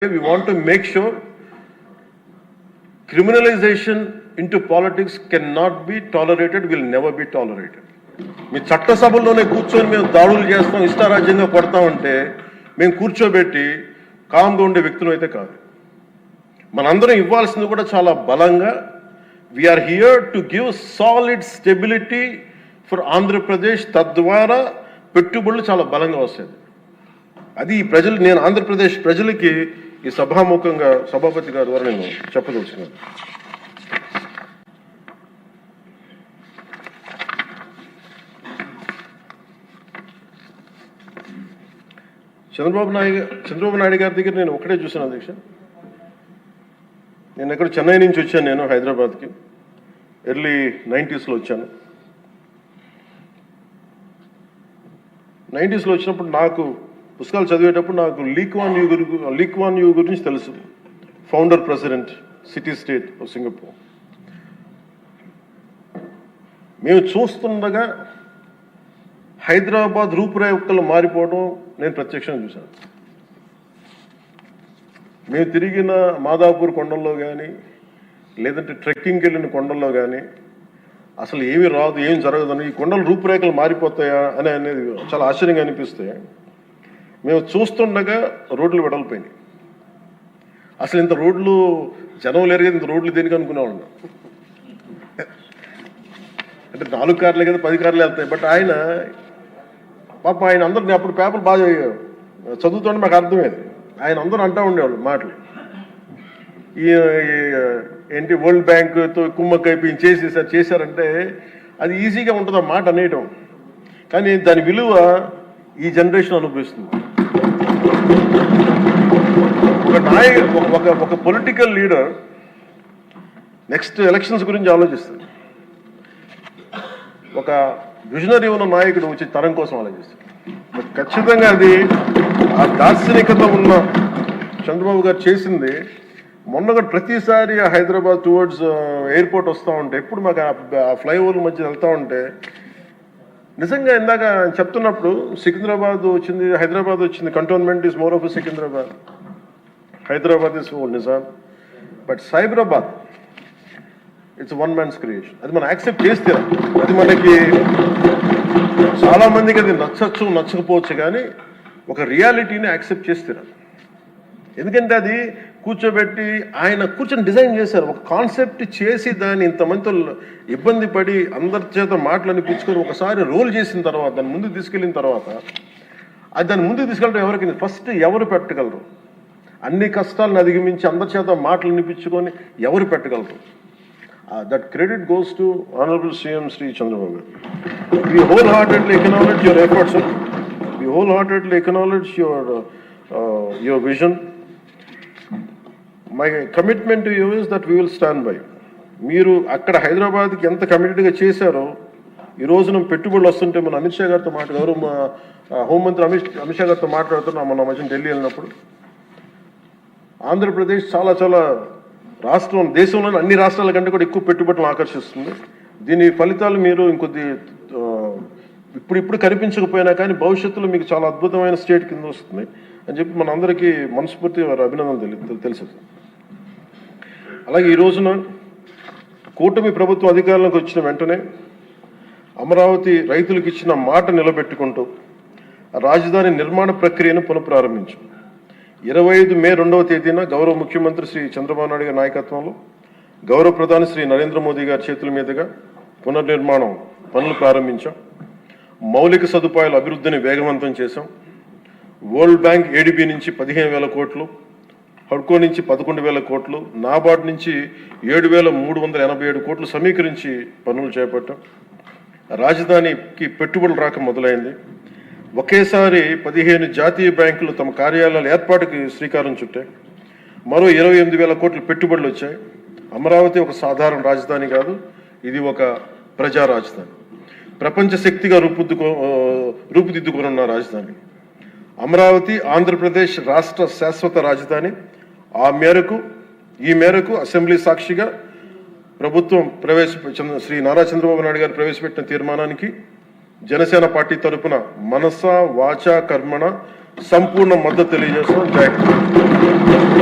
We want to make sure criminalization into politics cannot be tolerated, will never be tolerated. మీ చట్టసభల్లోనే కూర్చొని మేము దాడులు చేస్తాం, ఇష్టారాజ్యంగా కొడతామంటే మేము కూర్చోబెట్టి కామ్గా ఉండే వ్యక్తులు అయితే కాదు. మనందరం ఇవ్వాల్సింది కూడా చాలా బలంగా we are here to give solid stability for Andhra Pradesh. తద్వారా పెట్టుబడులు చాలా బలంగా వస్తాయి. అది ఈ ప్రజలు, నేను ఆంధ్రప్రదేశ్ ప్రజలకి ఈ సభాముఖంగా సభాపతి గారి ద్వారా నేను చెప్పదలుచుకున్నాను. చంద్రబాబు నాయుడు గారి దగ్గర నేను ఒకటే చూశాను అధ్యక్ష. నేను ఎక్కడ చెన్నై నుంచి వచ్చాను, నేను హైదరాబాద్కి ఎర్లీ 90s వచ్చాను. 90s వచ్చినప్పుడు నాకు పుస్తకాలు చదివేటప్పుడు నాకు లీక్వాన్ యూ గురించి తెలుసు. Founder president city state of Singapore. మేము చూస్తుండగా హైదరాబాద్ రూపురేఖలు మారిపోవడం నేను ప్రత్యక్షంగా చూశాను. మేము తిరిగిన మాదాపూర్ కొండల్లో కానీ లేదంటే ట్రెక్కింగ్కి వెళ్ళిన కొండల్లో కానీ అసలు ఏమీ రాదు, ఏం జరగదని, ఈ కొండల రూపురేఖలు మారిపోతాయా అని అనేది చాలా ఆశ్చర్యంగా అనిపిస్తాయి. మేము చూస్తుండగా రోడ్లు వెడల్పోయినాయి. అసలు ఇంత రోడ్లు జనం లేరు కదా, ఇంత రోడ్లు దేనికి అనుకునేవాళ్ళం. అంటే 4 కార్లే కదా, 10 కార్లు వెళ్తాయి. బట్ ఆయన పాప ఆయన అందరినీ అప్పుడు పేపర్ బాగా చదువుతుంటే మాకు అర్థమయ్యేది. ఆయన అందరూ అంటూ ఉండేవాళ్ళు మాటలు, ఈ ఏంటి వరల్డ్ బ్యాంకుతో కుమ్మక్కైపోయి చేశారంటే అది ఈజీగా ఉంటుంది ఆ మాట అనేయటం. కానీ దాని విలువ ఈ జనరేషన్ అనుభవిస్తుంది. ఒక పొలిటికల్ లీడర్ నెక్స్ట్ ఎలక్షన్స్ గురించి ఆలోచిస్తాడు. ఒక విజనరీ ఉన్న నాయకుడు వచ్చి తరం కోసం ఆలోచిస్తాడు. ఖచ్చితంగా అది ఆ దార్శనికత ఉన్న చంద్రబాబు గారు చేసింది. మొన్న ప్రతిసారి హైదరాబాద్ టువర్డ్స్ ఎయిర్పోర్ట్ వస్తూ ఉంటే, ఎప్పుడు మాకు ఆ ఫ్లైఓవర్ మధ్య వెళ్తూ ఉంటే నిజంగా ఇందాక చెప్తున్నప్పుడు సికింద్రాబాద్ వచ్చింది, హైదరాబాద్ వచ్చింది. Cantonment is more of Secunderabad, Hyderabad is old Nizam. But Cyberabad it's one man's creation. అది మనం యాక్సెప్ట్ చేస్తే అది మనకి చాలా మందికి అది నచ్చచ్చు నచ్చకపోవచ్చు, కానీ ఒక రియాలిటీని యాక్సెప్ట్ చేస్తారు. ఎందుకంటే అది కూర్చోబెట్టి ఆయన కూర్చొని డిజైన్ చేశారు, ఒక కాన్సెప్ట్ చేసి దాన్ని ఇంతమందితో ఇబ్బంది పడి అందరి చేత మాటలు అనిపించుకొని ఒకసారి రోల్ చేసిన తర్వాత దాన్ని ముందుకు తీసుకెళ్ళిన తర్వాత అది దాన్ని ముందుకు తీసుకెళ్ళడం ఎవరికి ఫస్ట్ ఎవరు పెట్టగలరు? అన్ని కష్టాలను అధిగమించి అందరి చేత మాటలు అనిపించుకొని ఎవరు పెట్టగలరు? That credit goes to honourable CM Shri Chandrababu garu. We wholeheartedly acknowledge your efforts, sir. We wholeheartedly acknowledge your vision. My commitment to you is that we will stand by. మీరు అక్కడ హైదరాబాద్కి ఎంత కమిటెడ్గా చేశారో ఈ రోజున పెట్టుబడులు వస్తుంటే మన అమిత్ షా గారితో గౌరవ హోంమంత్రి అమిత్ షా గారితో మాట్లాడుతున్నాం మన మధ్య ఢిల్లీ వెళ్ళినప్పుడు. ఆంధ్రప్రదేశ్ చాలా చాలా రాష్ట్రం, దేశంలోని అన్ని రాష్ట్రాల కంటే కూడా ఎక్కువ పెట్టుబడులను ఆకర్షిస్తుంది. దీని ఫలితాలు మీరు ఇంకొద్ది ఇప్పుడు కనిపించకపోయినా కానీ భవిష్యత్తులో మీకు చాలా అద్భుతమైన స్టేట్ కింద వస్తుంది అని చెప్పి మనందరికీ మనస్ఫూర్తి వారి అభినందనలు తెలుసు. అలాగే ఈ రోజున కూటమి ప్రభుత్వం అధికారంలోకి వచ్చిన వెంటనే అమరావతి రైతులకు ఇచ్చిన మాట నిలబెట్టుకుంటూ రాజధాని నిర్మాణ ప్రక్రియను పునఃప్రారంభించాం. 25 మే 2వ తేదీన గౌరవ ముఖ్యమంత్రి శ్రీ చంద్రబాబు నాయుడు గారి నాయకత్వంలో గౌరవ ప్రధాని శ్రీ నరేంద్ర మోదీ గారి చేతుల మీదుగా పునర్నిర్మాణం పనులు ప్రారంభించాం. మౌలిక సదుపాయాల అభివృద్ధిని వేగవంతం చేశాం. వరల్డ్ బ్యాంక్ ఏడీబీ నుంచి 15,000 కోట్లు, హడ్కో నుంచి 11,000 కోట్లు, నాబార్డ్ నుంచి 7,387 కోట్లు సమీకరించి పనులు చేపట్టాం. రాజధానికి పెట్టుబడులు రాక మొదలైంది. ఒకేసారి 15 జాతీయ బ్యాంకులు తమ కార్యాలయాల ఏర్పాటుకి శ్రీకారం చుట్టాయి. మరో 28,000 కోట్ల పెట్టుబడులు వచ్చాయి. అమరావతి ఒక సాధారణ రాజధాని కాదు, ఇది ఒక ప్రజా రాజధాని, ప్రపంచ శక్తిగా రూపుదిద్దుకున్న రాజధాని. అమరావతి ఆంధ్రప్రదేశ్ రాష్ట్ర శాశ్వత రాజధాని. ఈ మేరకు అసెంబ్లీ సాక్షిగా ప్రభుత్వం శ్రీ నారా చంద్రబాబు నాయుడు గారు ప్రవేశపెట్టిన తీర్మానానికి జనసేన పార్టీ తరపున మనస వాచ కర్మణ సంపూర్ణ మద్దతు తెలియజేస్తున్నాం. జై హింద్.